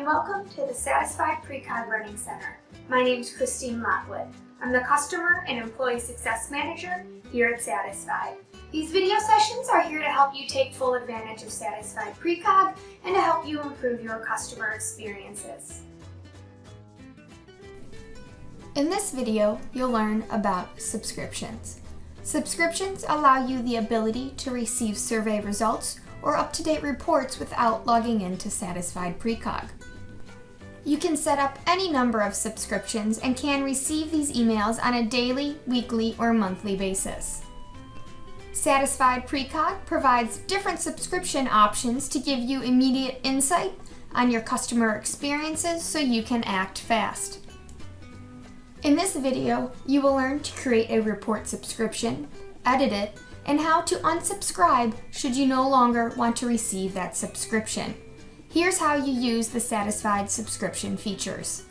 and welcome to the Satisfied Precog Learning Center. My name is Christine Lockwood. I'm the Customer and Employee Success Manager here at Satisfied. These video sessions are here to help you take full advantage of Satisfied Precog and to help you improve your customer experiences. In this video, you'll learn about subscriptions. Subscriptions allow you the ability to receive survey results or up-to-date reports without logging into Satisfied Precog. You can set up any number of subscriptions and can receive these emails on a daily, weekly, or monthly basis. Satisfied Precog provides different subscription options to give you immediate insight on your customer experiences so you can act fast. In this video, you will learn to create a report subscription, edit it, and how to unsubscribe should you no longer want to receive that subscription. Here's how you use the Satisfied subscription features.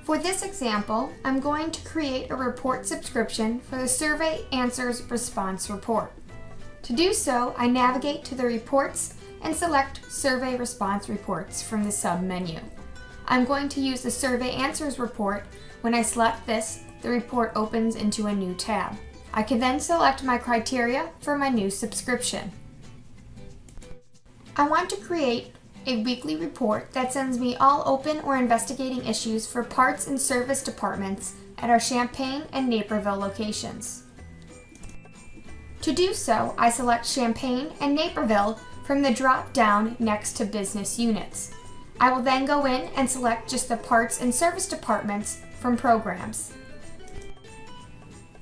For this example, I'm going to create a report subscription for the Survey Answers Response Report. To do so, I navigate to the Reports and select Survey Response Reports from the sub-menu. I'm going to use the Survey Answers report. When I select this, the report opens into a new tab. I can then select my criteria for my new subscription. I want to create a weekly report that sends me all open or investigating issues for parts and service departments at our Champaign and Naperville locations. To do so, I select Champaign and Naperville from the drop-down next to Business Units. I will then go in and select just the parts and service departments from Programs.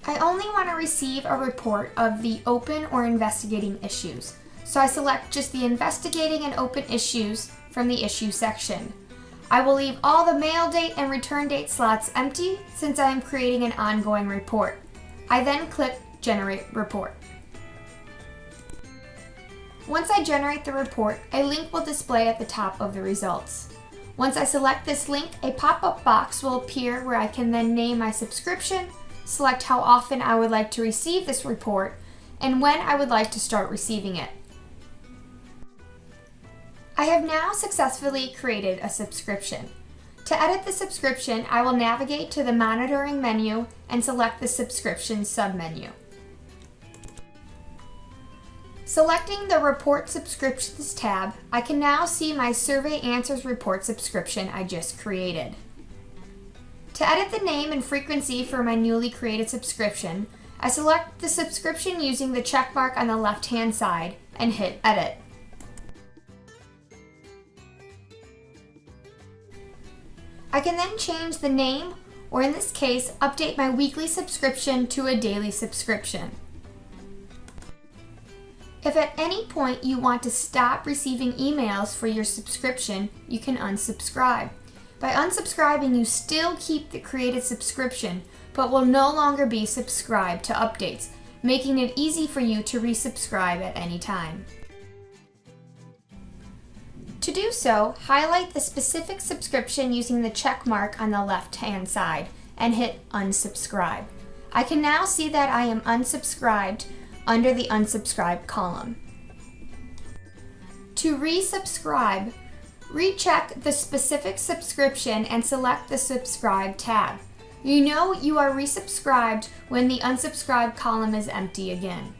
I only want to receive a report of the open or investigating issues, so I select just the investigating and open issues from the issue section. I will leave all the mail date and return date slots empty since I am creating an ongoing report. I then click Generate Report. Once I generate the report, a link will display at the top of the results. Once I select this link, a pop-up box will appear where I can then name my subscription, select how often I would like to receive this report, and when I would like to start receiving it. I have now successfully created a subscription. To edit the subscription, I will navigate to the Monitoring menu and select the Subscription submenu. Selecting the Report Subscriptions tab, I can now see my Survey Answers report subscription I just created. To edit the name and frequency for my newly created subscription, I select the subscription using the check mark on the left-hand side and hit Edit. I can then change the name, or in this case, update my weekly subscription to a daily subscription. If at any point you want to stop receiving emails for your subscription, you can unsubscribe. By unsubscribing, you still keep the created subscription, but will no longer be subscribed to updates, making it easy for you to resubscribe at any time. To do so, highlight the specific subscription using the check mark on the left-hand side and hit Unsubscribe. I can now see that I am unsubscribed under the Unsubscribe column. To resubscribe, recheck the specific subscription and select the Subscribe tab. You know you are resubscribed when the Unsubscribe column is empty again.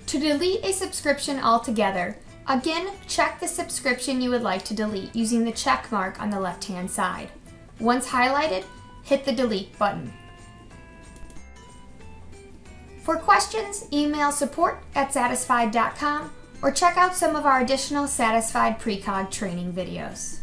To delete a subscription altogether, again check the subscription you would like to delete using the check mark on the left-hand side. Once highlighted, hit the Delete button. For questions, email support@satisfied.com or check out some of our additional Satisfied Precog training videos.